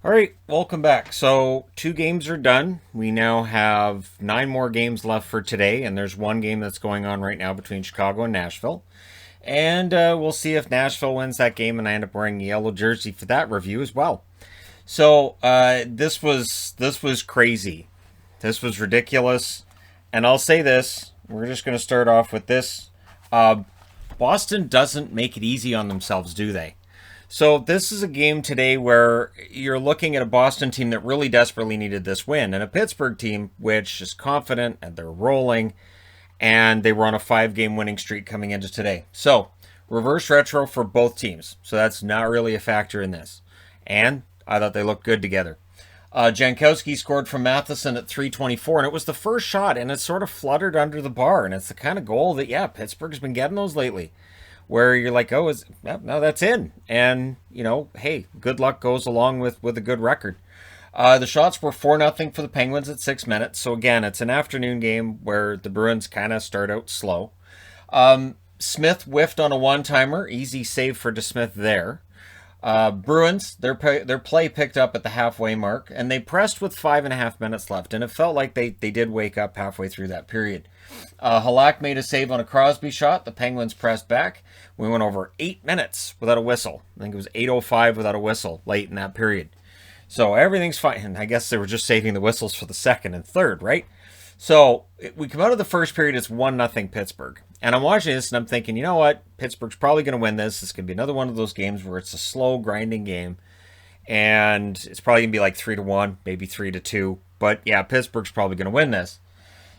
All right, welcome back. So, two games are done. We now have 9 more games left for today, and there's one game that's going on right now between Chicago and Nashville. And we'll see if Nashville wins that game, and I end up wearing a yellow jersey for that review as well. So, this was crazy. This was ridiculous, and I'll say this: we're just going to start off with this. Uh, Boston doesn't make it easy on themselves, do they? So this is a game today where you're looking at a Boston team that really desperately needed this win, and a Pittsburgh team which is confident and they're rolling, and they were on a 5-game winning streak coming into today. So reverse retro for both teams. So that's not really a factor in this. And I thought they looked good together. Jankowski scored from Matheson at 3:24, and it was the first shot, and it sort of fluttered under the bar, and it's the kind of goal that, yeah, Pittsburgh's been getting those lately where you're like, oh, no, that's in. And, hey, good luck goes along with a good record. The shots were 4-0 for the Penguins at 6 minutes. So, again, it's an afternoon game where the Bruins kind of start out slow. Smith whiffed on a one-timer. Easy save for DeSmith there. Bruins, their play picked up at the halfway mark, and they pressed with 5.5 minutes left, and it felt like they did wake up halfway through that period. Halak made a save on a Crosby shot. The Penguins pressed back. We went over 8 minutes without a whistle. I think it was 8:05 without a whistle late in that period. So everything's fine. And I guess they were just saving the whistles for the second and third, right? So we come out of the first period, it's 1-0 Pittsburgh. And I'm watching this and I'm thinking, you know what? Pittsburgh's probably going to win this. It's going to be another one of those games where it's a slow, grinding game. And it's probably going to be like 3-1, maybe 3-2. But yeah, Pittsburgh's probably going to win this.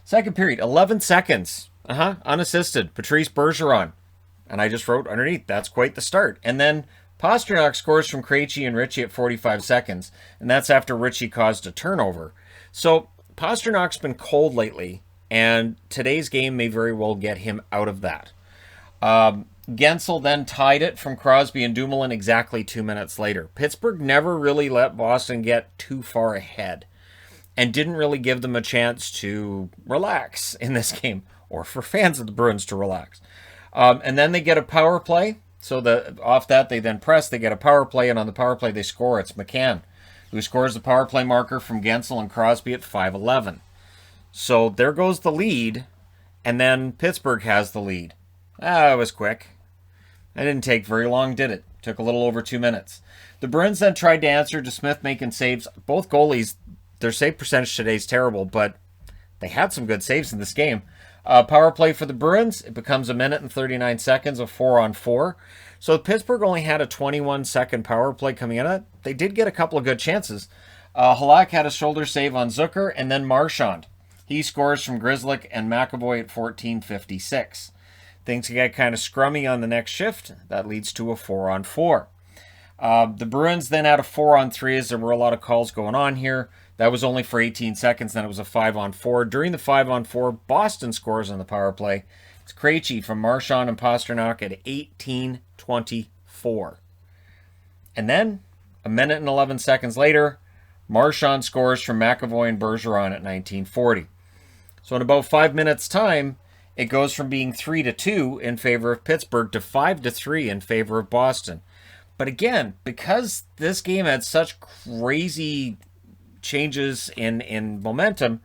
Second period, 11 seconds. Unassisted. Patrice Bergeron. And I just wrote underneath, that's quite the start. And then Pastrnak scores from Krejci and Ritchie at 45 seconds. And that's after Ritchie caused a turnover. So Pasternak's been cold lately. And today's game may very well get him out of that. Gensel then tied it from Crosby and Dumoulin exactly 2 minutes later. Pittsburgh never really let Boston get too far ahead and didn't really give them a chance to relax in this game, or for fans of the Bruins to relax. And then they get a power play. So off that, they then press. They get a power play, and on the power play, they score. It's McCann who scores the power play marker from Gensel and Crosby at 5:11. So there goes the lead, and then Pittsburgh has the lead. It was quick. It didn't take very long, did it? Took a little over 2 minutes. The Bruins then tried to answer, DeSmith making saves. Both goalies, their save percentage today is terrible, but they had some good saves in this game. Power play for the Bruins, it becomes 1 minute and 39 seconds of 4-on-4. So Pittsburgh only had a 21-second power play coming in it. They did get a couple of good chances. Halak had a shoulder save on Zucker, and then Marchand. He scores from Grzelcyk and McAvoy at 14:56. Things get kind of scrummy on the next shift. That leads to a 4-on-4. The Bruins then had a 4-on-3 as there were a lot of calls going on here. That was only for 18 seconds. Then it was a 5-on-4. During the 5-on-4, Boston scores on the power play. It's Krejci from Marchand and Pastrnak at 18:24. And then, 1 minute and 11 seconds later, Marchand scores from McAvoy and Bergeron at 19:40. So in about 5 minutes' time, it goes from being 3-2 in favor of Pittsburgh to 5-3 in favor of Boston. But again, because this game had such crazy changes in momentum,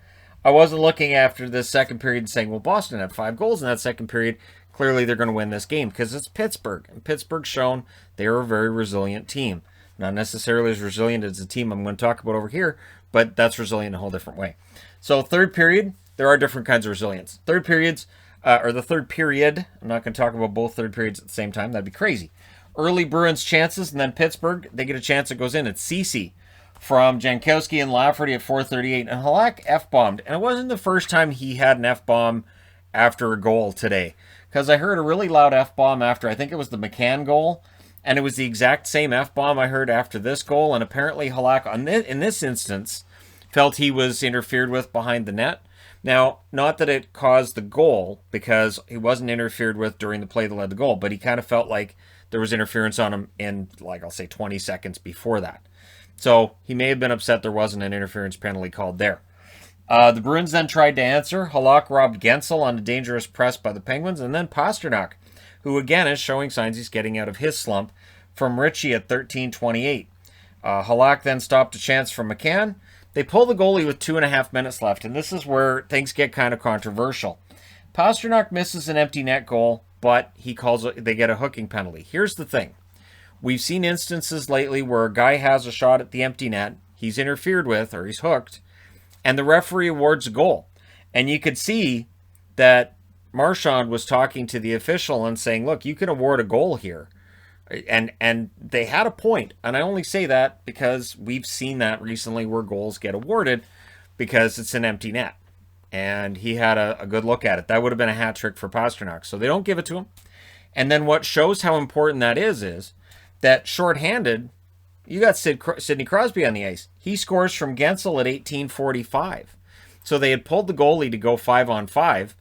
I wasn't looking after this second period and saying, well, Boston had 5 goals in that second period. Clearly they're going to win this game because it's Pittsburgh. And Pittsburgh's shown they're a very resilient team. Not necessarily as resilient as the team I'm going to talk about over here, but that's resilient in a whole different way. So third period, there are different kinds of resilience. The third period, I'm not going to talk about both third periods at the same time. That'd be crazy. Early Bruins chances, and then Pittsburgh, they get a chance that goes in. It's Ceci from Jankowski and Lafferty at 4:38, and Halak F-bombed. And it wasn't the first time he had an F-bomb after a goal today, because I heard a really loud F-bomb after, I think it was the McCann goal, and it was the exact same F-bomb I heard after this goal, and apparently Halak, in this instance, felt he was interfered with behind the net. Now, not that it caused the goal, because he wasn't interfered with during the play that led the goal, but he kind of felt like there was interference on him in, I'll say 20 seconds before that. So he may have been upset there wasn't an interference penalty called there. The Bruins then tried to answer. Halak robbed Gensel on a dangerous press by the Penguins, and then Pastrnak, who again is showing signs he's getting out of his slump, from Ritchie at 13:28. Halak then stopped a chance from McCann. They pull the goalie with 2.5 minutes left, and this is where things get kind of controversial. Pastrnak misses an empty net goal, but they get a hooking penalty. Here's the thing. We've seen instances lately where a guy has a shot at the empty net, he's interfered with, or he's hooked, and the referee awards a goal. And you could see that Marchand was talking to the official and saying, look, you can award a goal here. And they had a point. And I only say that because we've seen that recently where goals get awarded because it's an empty net. And he had a good look at it. That would have been a hat trick for Pastrnak. So they don't give it to him. And then what shows how important that is that shorthanded, you got Sidney Crosby on the ice. He scores from Gensel at 18:45. So they had pulled the goalie to go 5-on-5.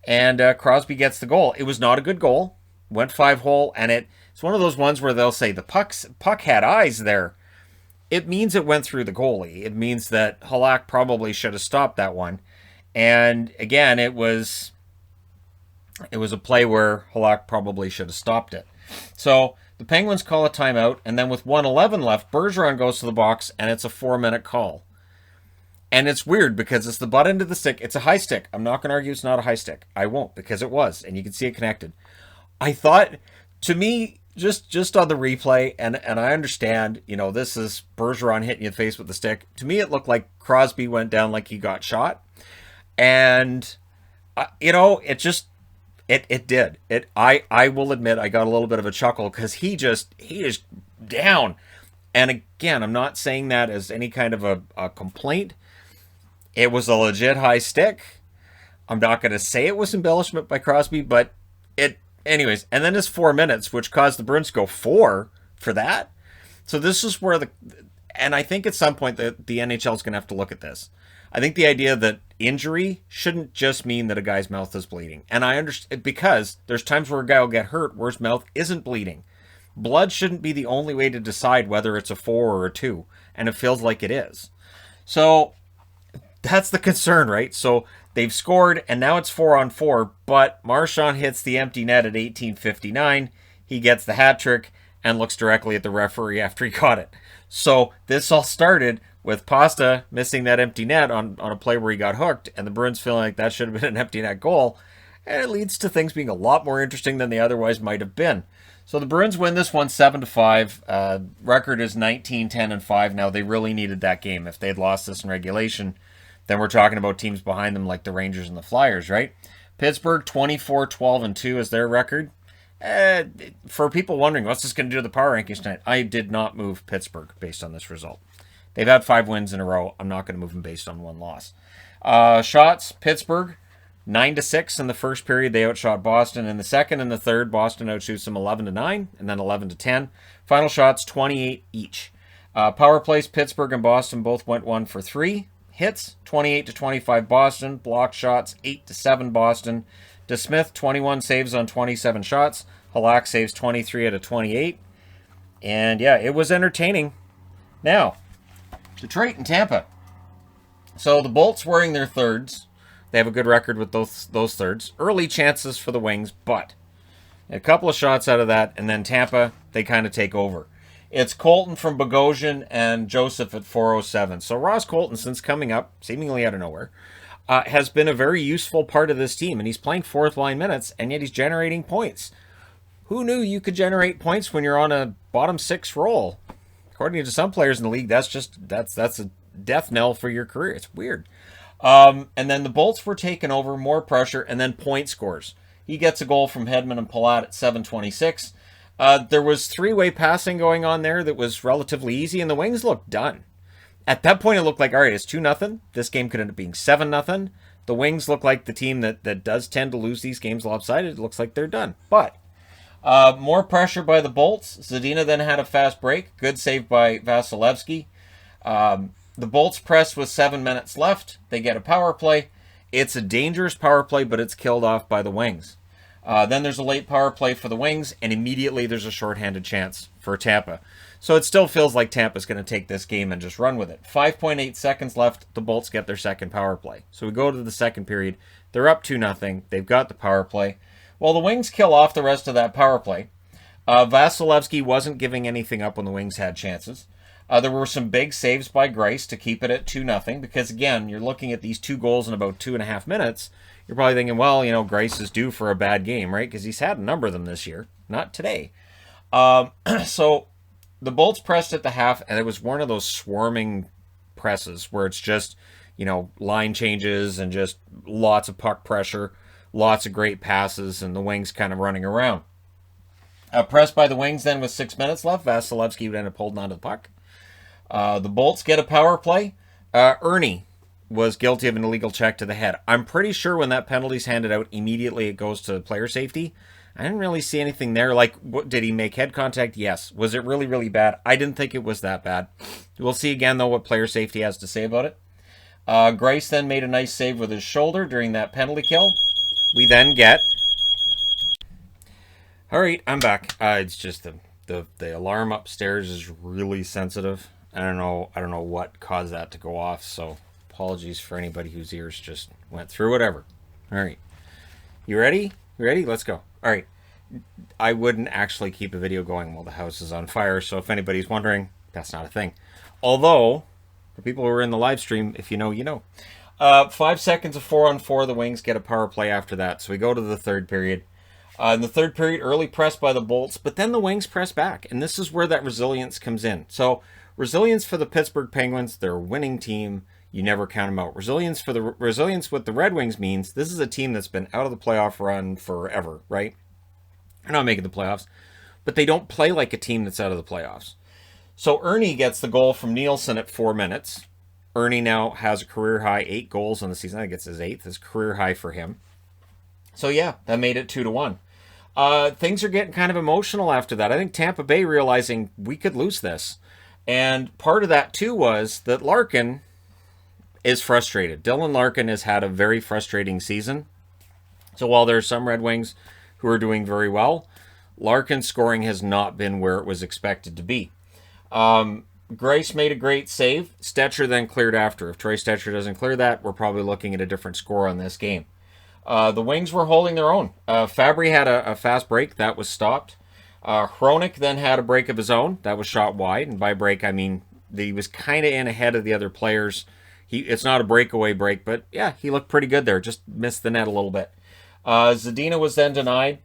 And Crosby gets the goal. It was not a good goal. Went 5-hole. And it's one of those ones where they'll say the puck had eyes there. It means it went through the goalie. It means that Halak probably should have stopped that one. And again, it was a play where Halak probably should have stopped it. So the Penguins call a timeout, and then with 1:11 left, Bergeron goes to the box, and it's a 4-minute call. And it's weird because it's the butt end of the stick. It's a high stick. I'm not going to argue it's not a high stick. I won't, because it was, and you can see it connected. I thought, to me, just on the replay, and I understand, this is Bergeron hitting you in the face with the stick. To me, it looked like Crosby went down like he got shot. And, it did. I will admit I got a little bit of a chuckle because he is down. And again, I'm not saying that as any kind of a complaint. It was a legit high stick. I'm not going to say it was embellishment by Crosby, but anyways. And then it's 4 minutes, which caused the Bruins to go 4 for that. So this is where and I think at some point the NHL is going to have to look at this. I think the idea that injury shouldn't just mean that a guy's mouth is bleeding. And I understand, because there's times where a guy will get hurt where his mouth isn't bleeding. Blood shouldn't be the only way to decide whether it's a 4 or a 2. And it feels like it is. So that's the concern, right? So they've scored, and now it's 4-on-4. But Marchand hits the empty net at 18:59. He gets the hat trick and looks directly at the referee after he caught it. So this all started with Pasta missing that empty net on a play where he got hooked, and the Bruins feeling like that should have been an empty net goal. And it leads to things being a lot more interesting than they otherwise might have been. So the Bruins win this one 7-5. Record is 19-10-5. Now, they really needed that game. If they'd lost this in regulation, then we're talking about teams behind them like the Rangers and the Flyers, right? Pittsburgh 24-12-2 is their record. For people wondering, what's this going to do to the power rankings tonight? I did not move Pittsburgh based on this result. They've had 5 wins in a row. I'm not going to move them based on 1 loss. Shots, Pittsburgh, 9-6 in the first period. They outshot Boston. In the second and the third, Boston outshoots them 11-9 and then 11-10. Final shots, 28 each. Power plays, Pittsburgh and Boston both went 1 for 3. Hits, 28-25 Boston. Blocked shots, 8-7 Boston. DeSmith, 21 saves on 27 shots. Halak saves 23 out of 28. And yeah, it was entertaining. Now, Detroit and Tampa. So the Bolts wearing their thirds. They have a good record with those thirds. Early chances for the Wings, but a couple of shots out of that, and then Tampa, they kind of take over. It's Colton from Bogosian and Joseph at 407. So Ross Colton, since coming up, seemingly out of nowhere, has been a very useful part of this team, and he's playing fourth line minutes, and yet he's generating points. Who knew you could generate points when you're on a bottom 6 roll? According to some players in the league, that's a death knell for your career. It's weird. And then the Bolts were taken over, more pressure, and then point scores. He gets a goal from Hedman and Palat at 7:26. There was 3-way passing going on there that was relatively easy, and the Wings looked done. At that point, it looked like, all right, it's 2-0. This game could end up being 7-0. The Wings look like the team that does tend to lose these games lopsided. It looks like they're done. But more pressure by the Bolts. Zadina then had a fast break. Good save by Vasilevsky. The Bolts press with 7 minutes left. They get a power play. It's a dangerous power play, but it's killed off by the Wings. Then there's a late power play for the Wings, and immediately there's a shorthanded chance for Tampa. So it still feels like Tampa's going to take this game and just run with it. 5.8 seconds left. The Bolts get their second power play. So we go to the second period. They're up 2-0. They've got the power play. Well, the Wings kill off the rest of that power play. Vasilevsky wasn't giving anything up when the Wings had chances. There were some big saves by Grice to keep it at 2-0 because, again, you're looking at these 2 goals in about 2.5 minutes. You're probably thinking, well, you know, Grice is due for a bad game, right? Because he's had a number of them this year, not today. So the Bolts pressed at the half, and it was one of those swarming presses where it's just, you know, line changes and just lots of puck pressure, lots of great passes, and the Wings kind of running around. Pressed by the Wings then with 6 minutes left. Vasilevsky would end up holding onto the puck. The Bolts get a power play. Ernie was guilty of an illegal check to the head. I'm pretty sure when that penalty's handed out, immediately it goes to player safety. I didn't really see anything there. Like, did he make head contact? Yes. Was it really, really bad? I didn't think it was that bad. We'll see again, though, what player safety has to say about it. Grice then made a nice save with his shoulder during that penalty kill. We then get... All right, I'm back. It's just the alarm upstairs is really sensitive. I don't know what caused that to go off, so apologies for anybody whose ears just went through whatever. All right. You ready? You ready? Let's go. All right. I wouldn't actually keep a video going while the house is on fire, so if anybody's wondering, that's not a thing. Although, for people who are in the live stream, if you know, you know. 5 seconds of 4-on-4, the Wings get a power play after that, so we go to the third period. In the third period, early press by the Bolts, but then the Wings press back, and this is where that resilience comes in. So, resilience for the Pittsburgh Penguins, they're a winning team. You never count them out. Resilience with the Red Wings means this is a team that's been out of the playoff run forever, right? They're not making the playoffs, but they don't play like a team that's out of the playoffs. So Ernie gets the goal from Nielsen at 4 minutes. Ernie now has a career high 8 goals on the season. I think it's his 8th. His career high for him. So yeah, that made it 2-1. Things are getting kind of emotional after that. I think Tampa Bay realizing we could lose this. And part of that, too, was that Larkin is frustrated. Dylan Larkin has had a very frustrating season. So while there are some Red Wings who are doing very well, Larkin's scoring has not been where it was expected to be. Grice made a great save. Stetcher then cleared after. If Troy Stetcher doesn't clear that, we're probably looking at a different score on this game. The Wings were holding their own. Fabry had a fast break. That was stopped. Hronik then had a break of his own. That was shot wide. And by break, I mean he was kind of in ahead of the other players. It's not a breakaway break, but yeah, he looked pretty good there. Just missed the net a little bit. Zadina was then denied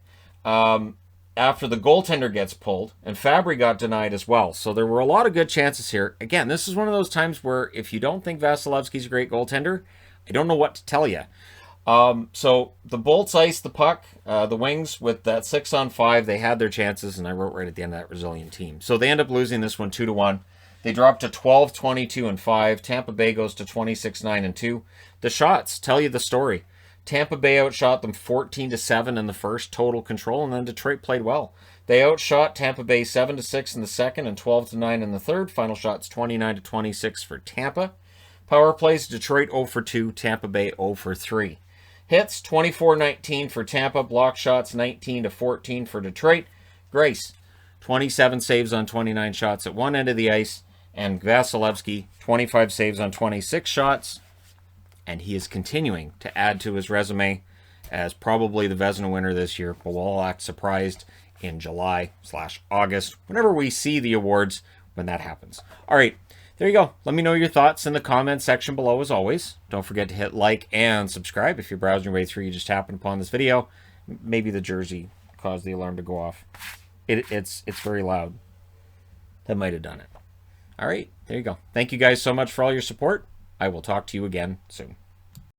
after the goaltender gets pulled, and Fabry got denied as well. So there were a lot of good chances here. Again, this is one of those times where if you don't think Vasilevsky's a great goaltender, I don't know what to tell you. So the Bolts iced the puck. The Wings, with that 6-on-5, they had their chances, and I wrote right at the end of that resilient team. So they end up losing this one 2-1. They dropped to 12-22-5. Tampa Bay goes to 26-9-2. The shots tell you the story. Tampa Bay outshot them 14-7 in the first, total control, and then Detroit played well. They outshot Tampa Bay 7-6 in the second and 12-9 in the third. Final shots 29-26 for Tampa. Power plays, Detroit 0-2, Tampa Bay 0-3. Hits 24-19 for Tampa. Block shots 19-14 for Detroit. Grice 27 saves on 29 shots at one end of the ice. And Vasilevsky, 25 saves on 26 shots. And he is continuing to add to his resume as probably the Vezina winner this year. But we'll all act surprised in July/August, whenever we see the awards, when that happens. All right, there you go. Let me know your thoughts in the comments section below as always. Don't forget to hit like and subscribe if you're browsing your way through. You just happened upon this video. Maybe the jersey caused the alarm to go off. It's very loud. That might have done it. All right, there you go. Thank you guys so much for all your support. I will talk to you again soon.